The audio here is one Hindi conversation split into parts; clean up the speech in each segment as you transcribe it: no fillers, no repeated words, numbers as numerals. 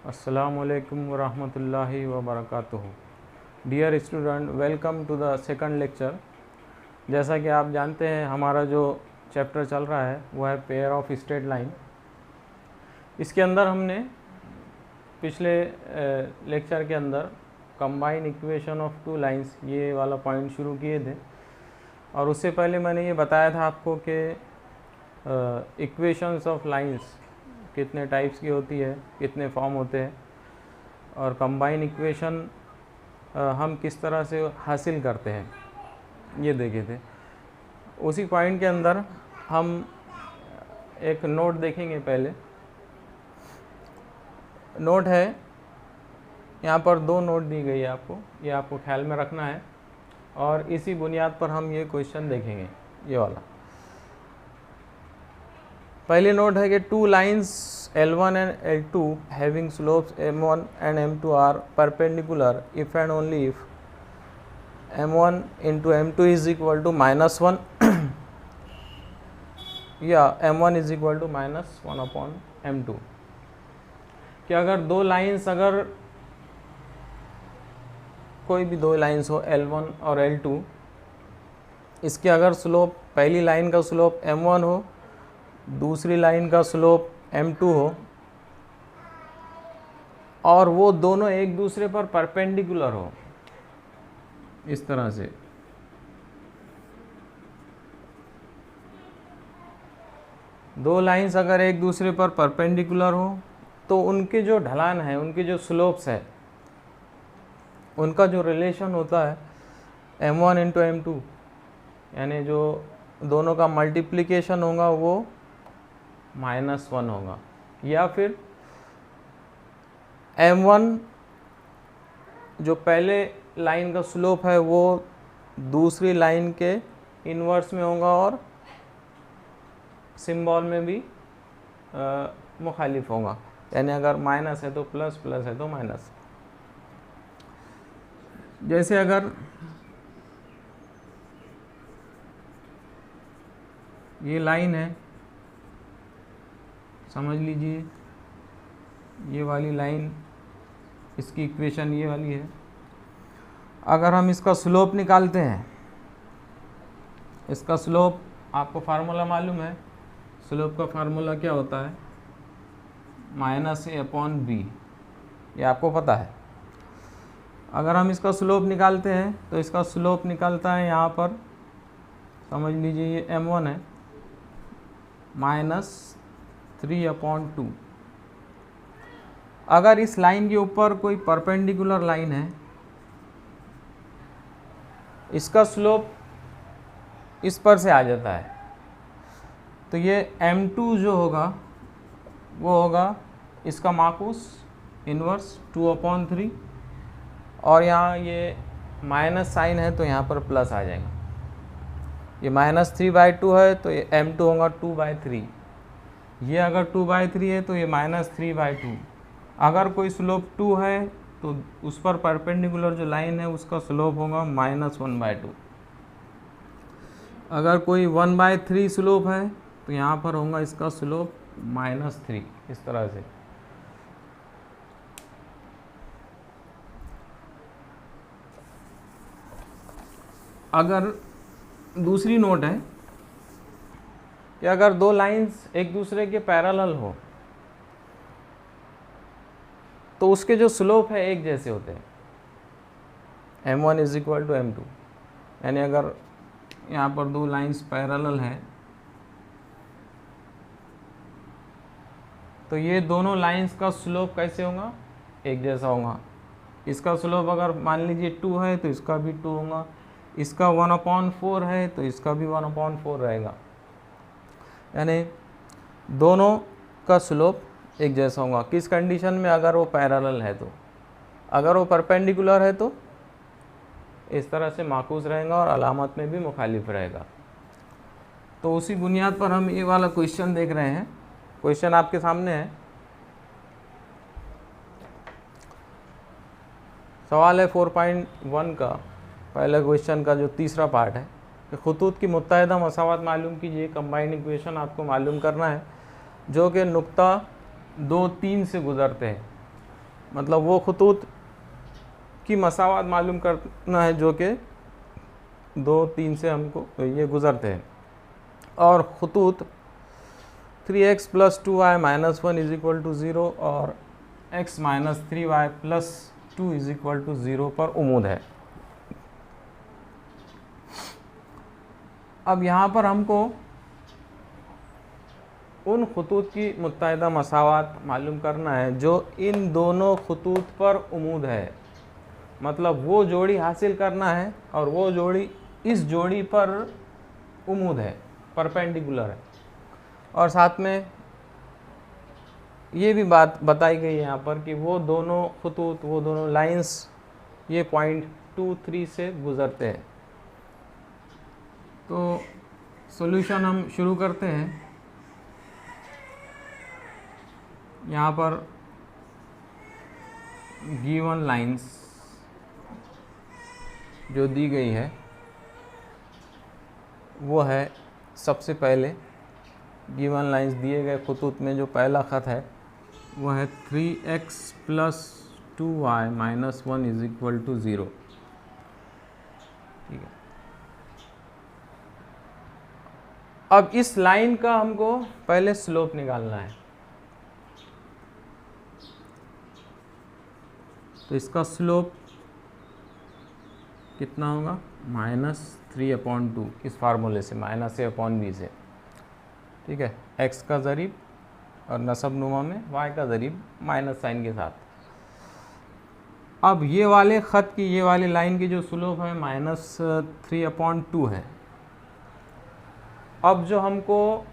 अस्सलामुअलैकुम वरहमतुल्लाहि वबरकातुहू। Dear student, welcome to the second lecture. जैसा कि आप जानते हैं हमारा जो चैप्टर चल रहा है वो है पेयर ऑफ स्ट्रेट लाइन। इसके अंदर हमने पिछले लेक्चर के अंदर combine equation of two lines ये वाला पॉइंट शुरू किए थे, और उससे पहले मैंने ये बताया था आपको कि इक्वेशंस ऑफ लाइंस कितने टाइप्स की होती है, कितने फॉर्म होते हैं, और कंबाइन इक्वेशन हम किस तरह से हासिल करते हैं ये देखे थे। उसी पॉइंट के अंदर हम एक नोट देखेंगे। पहले नोट है, यहाँ पर दो नोट दी गई है आपको, ये आपको ख्याल में रखना है, और इसी बुनियाद पर हम ये क्वेश्चन देखेंगे। ये वाला पहली नोट है कि two lines L1 and L2 having slopes M1 and M2 are perpendicular if and only if M1 into M2 is equal to -1 या M1 is equal to -1 upon M2। कि अगर दो लाइंस, अगर कोई भी दो लाइंस हो L1 और L2, इसके अगर स्लोप, पहली लाइन का स्लोप M1 हो, दूसरी लाइन का स्लोप M2 हो, और वो दोनों एक दूसरे पर परपेंडिकुलर हो, इस तरह से दो लाइंस अगर एक दूसरे पर परपेंडिकुलर हो तो उनके जो ढलान है, उनके जो स्लोप्स है, उनका जो रिलेशन होता है M1 इंटू M2, यानी जो दोनों का मल्टीप्लिकेशन होगा वो -1 होगा, या फिर M1 जो पहले लाइन का स्लोप है वो दूसरी लाइन के इन्वर्स में होगा, और सिंबल में भी मुखालिफ होगा, यानी अगर माइनस है तो प्लस, प्लस है तो माइनस। जैसे अगर ये लाइन है, समझ लीजिए ये वाली लाइन, इसकी इक्वेशन ये वाली है। अगर हम इसका स्लोप निकालते हैं, इसका स्लोप आपको फार्मूला मालूम है, स्लोप का फार्मूला क्या होता है, -a/b, ये आपको पता है। अगर हम इसका स्लोप निकालते हैं तो इसका स्लोप निकलता है यहाँ पर, समझ लीजिए ये M1 है, -3/2। अगर इस लाइन के ऊपर कोई परपेंडिकुलर लाइन है, इसका स्लोप इस पर से आ जाता है, तो ये M2 जो होगा वो होगा इसका माकूस इन्वर्स 2/3, और यहाँ ये माइनस साइन है तो यहाँ पर प्लस आ जाएगा। ये -3/2 है तो ये M2 होगा 2/3, ये अगर 2/3 है तो ये -3/2। अगर कोई स्लोप 2 है तो उस पर परपेंडिकुलर जो लाइन है उसका स्लोप होगा -1/2। अगर कोई 1/3 स्लोप है तो यहाँ पर होगा इसका स्लोप -3, इस तरह से। अगर दूसरी नोट है कि अगर दो लाइंस एक दूसरे के पैरेलल हो तो उसके जो स्लोप है एक जैसे होते हैं, M1 is equal to M2। यानी अगर यहाँ पर दो लाइंस पैरेलल हैं तो ये दोनों लाइंस का स्लोप कैसे होगा, एक जैसा होगा। इसका स्लोप अगर मान लीजिए 2 है तो इसका भी 2 होगा, इसका 1/4 है तो इसका भी 1/4 रहेगा, यानी दोनों का स्लोप एक जैसा होगा। किस कंडीशन में, अगर वो पैरेलल है तो। अगर वो परपेंडिकुलर है तो इस तरह से माकूस रहेगा और अलामत में भी मुखालिफ रहेगा। तो उसी बुनियाद पर हम ये वाला क्वेश्चन देख रहे हैं। क्वेश्चन आपके सामने है, सवाल है 4.1 का, पहले क्वेश्चन का जो तीसरा पार्ट है कि खुतूत की मुत्तहिदा मसावत मालूम कीजिए। कंबाइंड इक्वेशन आपको मालूम करना है जो कि नुक्ता 2, 3 से गुजरते हैं। मतलब वो खतूत की मसावत मालूम करना है जो कि 2, 3 से हमको ये गुज़रते हैं। और खतूत 3x + 2y - 1 = 0 और x - 3y + 2 = 0 पर उमूद है। अब यहाँ पर हमको उन खतूत की मुत्तहिदा मसावत मालूम करना है जो इन दोनों खतूत पर उमूद है, मतलब वो जोड़ी हासिल करना है और वो जोड़ी इस जोड़ी पर उमूद है, परपेंडिकुलर है। और साथ में ये भी बात बताई गई है यहाँ पर कि वो दोनों खतूत, वो दोनों लाइंस ये पॉइंट 2, 3 से गुज़रते हैं। तो सॉल्यूशन हम शुरू करते हैं। यहाँ पर गिवन लाइंस जो दी गई है वो है, सबसे पहले गिवन लाइंस दिए गए खतूत में जो पहला ख़त है वो है 3x + 2y - 1 = 0। ठीक है। अब इस लाइन का हमको पहले स्लोप निकालना है। तो इसका स्लोप कितना होगा? -3/2 इस फार्मूले से, -a/b से। ठीक है। x का ज़रीब और नसब नुमा में y का ज़रीब माइनस साइन के साथ। अब ये वाले ख़त की, ये वाली लाइन की जो स्लोप है -3/2 है। अब जो हमको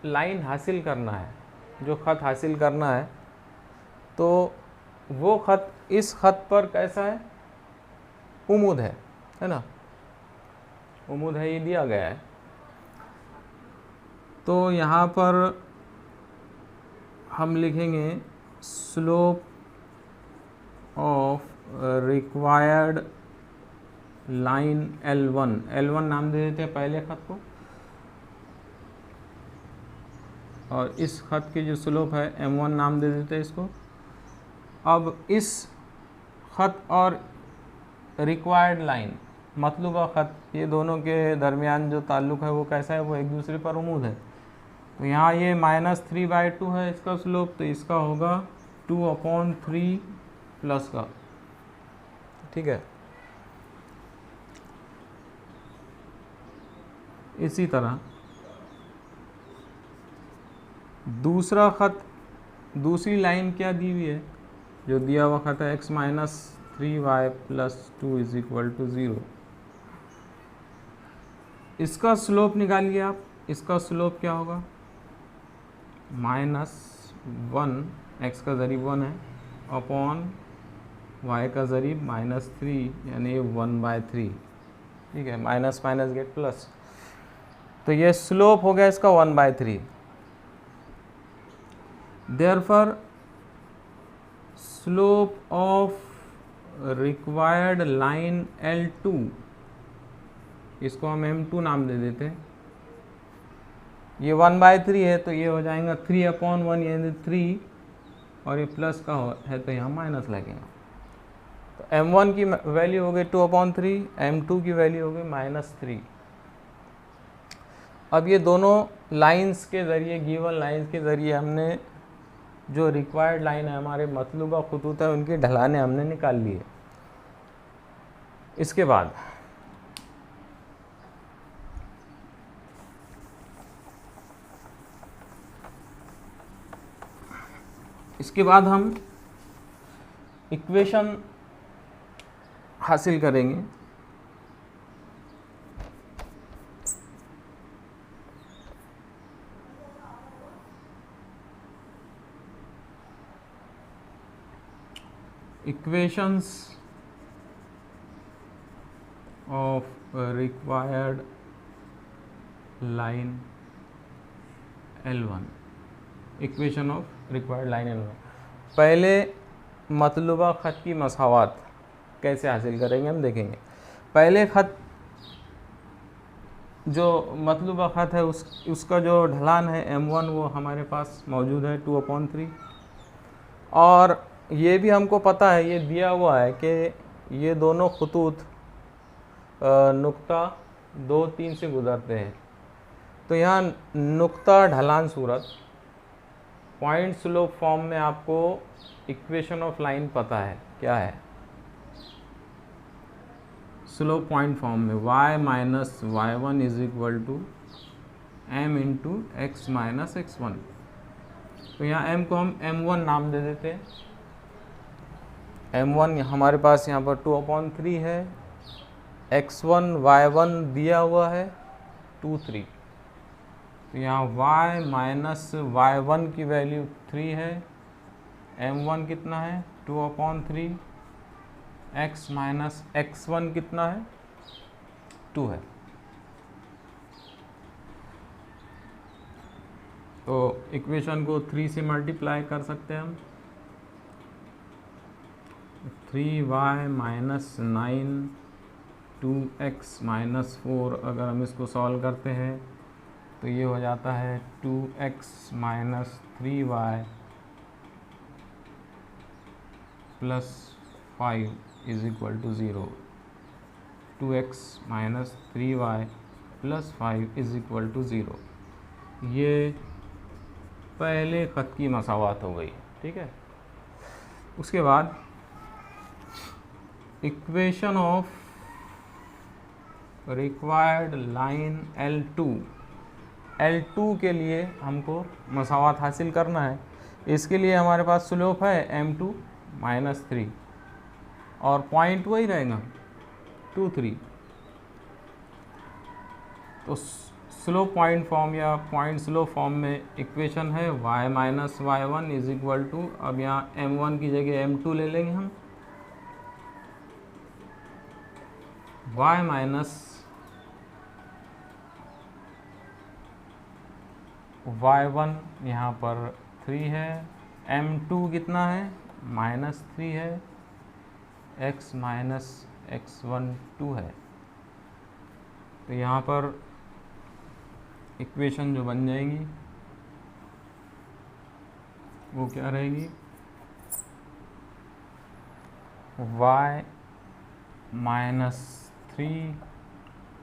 लाइन हासिल करना है, जो ख़त हासिल करना है, तो वो ख़त इस ख़त पर कैसा है? उमूद है ना? उमूद है, ये दिया गया है। तो यहाँ पर हम लिखेंगे slope of required line L1। L1 नाम दे देते हैं पहले ख़त को, और इस ख़त की जो स्लोप है M1 नाम दे देते हैं इसको। अब इस ख़त और रिक्वायर्ड लाइन, मतलूबा ख़त, ये दोनों के दरमियान जो ताल्लुक़ है वो कैसा है? वो एक दूसरे पर उमूद है। तो यहाँ ये -3/2 है इसका स्लोप, तो इसका होगा 2/3 प्लस का। ठीक है। इसी तरह दूसरा ख़त, दूसरी लाइन क्या दी हुई है? जो दिया हुआ ख़त है x - 3y + 2 = 0। इसका स्लोप निकालिए आप। इसका स्लोप क्या होगा? -1, x का ज़रीब 1 है, अपॉन y का ज़रीब -3, यानी 1/3। ठीक है। माइनस माइनस गेट प्लस, तो ये स्लोप हो गया इसका 1/3। Therefore slope of required line L2, इसको हम M2 नाम दे देते हैं। ये 1/3 है तो ये हो जाएगा 3/1, यानी 3, और ये प्लस का है तो यहाँ माइनस लगेगा। तो M1 की वैल्यू हो गई 2/3, M2 की वैल्यू हो गई -3। अब ये दोनों लाइंस के ज़रिए, गिवन लाइंस के ज़रिए हमने जो रिक्वायर्ड लाइन है, हमारे मतलूबा खतूत है, उनकी ढलानें हमने निकाल ली है। इसके बाद हम इक्वेशन हासिल करेंगे। Equations of required line L1। Equation of required line L1। पहले मतलूबा ख़त की मसावत कैसे हासिल करेंगे हम देखेंगे। पहले ख़त, जो मतलूबा ख़त है उसका जो ढलान है M1 वो हमारे पास मौजूद है 2/3, और ये भी हमको पता है, ये दिया हुआ है कि ये दोनों खतूत नुक्ता 2, 3 से गुजरते हैं। तो यहाँ नुक्ता ढलान सूरत पॉइंट स्लोप फॉर्म में आपको इक्वेशन ऑफ लाइन पता है क्या है, स्लोप पॉइंट फॉर्म में y minus y1 is equal to m into x minus x1। तो यहाँ m को हम m1 नाम दे देते हैं। m1 हमारे पास यहाँ पर 2/3 है, x1 y1 दिया हुआ है 2, 3। तो यहाँ y माइनस y1 की वैल्यू 3 है, m1 कितना है 2/3, x माइनस x1 कितना है 2 है। तो इक्वेशन को 3 से मल्टीप्लाई कर सकते हैं हम। 3y माइनस 9 2x माइनस 4, अगर हम इसको सॉल्व करते हैं तो ये हो जाता है 2x minus 3y plus 5 is equal to 0। 2x minus 3y plus 5 is equal to 0। ये पहले ख़त की मसावात हो गई, ठीक है। उसके बाद equation of required line L2 के लिए हमको मसावात हासिल करना है। इसके लिए हमारे पास स्लोप है m2 माइनस 3 और पॉइंट वही रहेगा 2, 3। तो स्लोप पॉइंट फॉर्म या पॉइंट स्लोप फॉर्म में इक्वेशन है y minus y1 is equal to, अब यहाँ m1 की जगह m2 ले लेंगे हम, y माइनस y1 यहाँ पर 3 है, m2 कितना है माइनस 3 है, x माइनस x1 2 है। तो यहाँ पर इक्वेशन जो बन जाएगी वो क्या रहेगी, y minus 3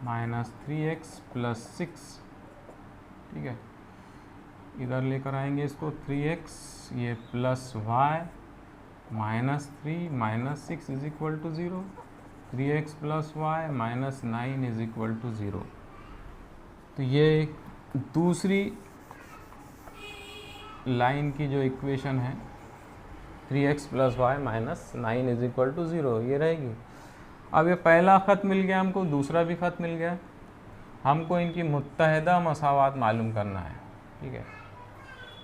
minus 3x plus 6, ठीक है। इधर लेकर आएंगे इसको 3x, ये plus y minus 3 minus 6 is equal to 0, 3x plus y minus 9 is equal to 0। तो ये दूसरी लाइन की जो इक्वेशन है 3x plus y minus 9 is equal to 0 ये रहेगी। अब ये पहला ख़त मिल गया हमको, दूसरा भी ख़त मिल गया, हमको इनकी मुत्तहिदा मसावात मालूम करना है, ठीक है।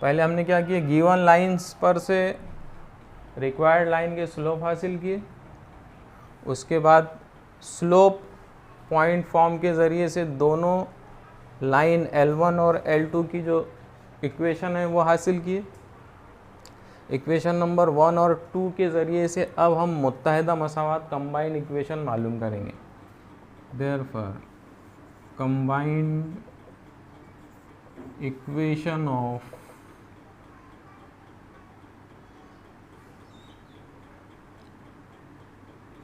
पहले हमने क्या किया, गिवन लाइंस पर से रिक्वायर्ड लाइन के स्लोप हासिल किए, उसके बाद स्लोप पॉइंट फॉर्म के ज़रिए से दोनों लाइन L1 और L2 की जो इक्वेशन है वो हासिल किए। इक्वेशन नंबर 1 और 2 के ज़रिए से अब हम मुत्तहिदा मसावात कंबाइंड इक्वेशन मालूम करेंगे। Therefore combined equation of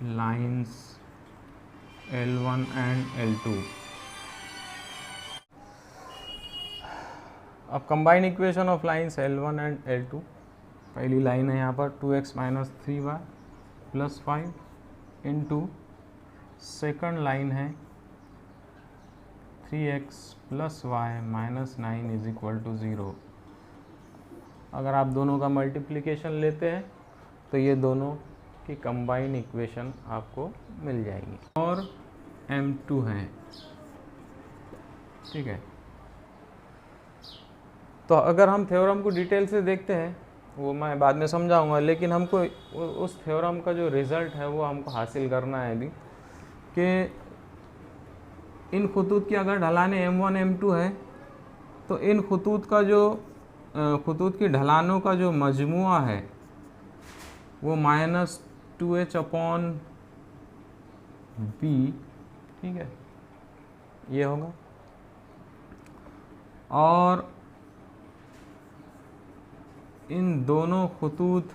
lines L1 and L2। अब combined equation of lines L1 and L2, पहली लाइन है यहाँ पर 2x minus 3y plus 5 into, second line है 3x plus y minus 9 is equal to 0। अगर आप दोनों का मल्टीप्लिकेशन लेते हैं तो ये दोनों की कंबाइंड इक्वेशन आपको मिल जाएगी और m2 है, ठीक है। तो अगर हम थ्योरम को डिटेल से देखते हैं, वो मैं बाद में समझाऊंगा, लेकिन हमको उस थ्योरम का जो रिज़ल्ट है वो हमको हासिल करना है अभी, कि इन खतूत की अगर ढलानें m1 m2 है तो इन खतूत का जो खतूत की ढलानों का जो मजमुआ है वो -2h अपॉन b, ठीक है, ये होगा। और इन दोनों खतूत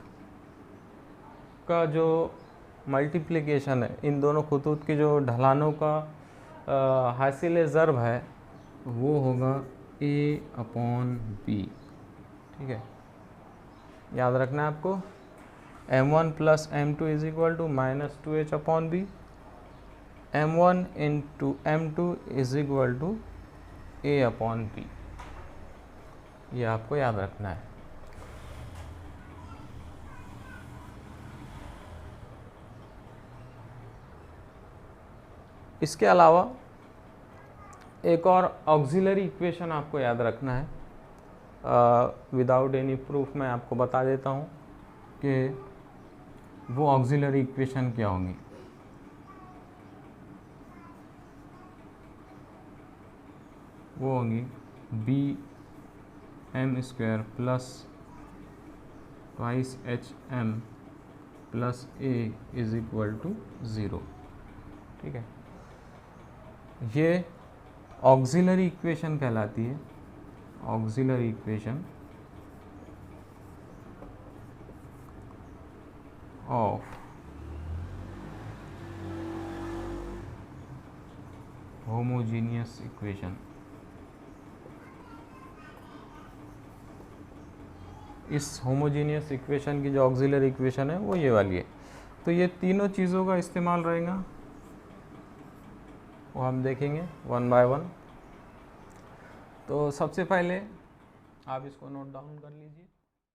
का जो मल्टीप्लिकेशन है, इन दोनों खतूत की जो ढलानों का हासिल ज़र्ब है वो होगा A/B। ठीक है, याद रखना है आपको। M1 + M2 = -2H/B, M1 × M2 = A/B। ये आपको याद रखना है। इसके अलावा एक और ऑक्सिलरी इक्वेशन आपको याद रखना है। विदाउट एनी प्रूफ मैं आपको बता देता हूँ कि वो ऑक्सिलरी इक्वेशन क्या होंगी। वो होंगी BM² + 2HM + A = 0। ठीक है, ये ऑक्सिलरी इक्वेशन कहलाती है। Auxiliary equation of homogeneous equation. इस होमोजीनियस इक्वेशन की जो ऑक्सिलरी इक्वेशन है वो ये वाली है। तो ये तीनों चीज़ों का इस्तेमाल रहेगा, वो हम देखेंगे 1 बाय 1। तो सबसे पहले आप इसको नोट डाउन कर लीजिए।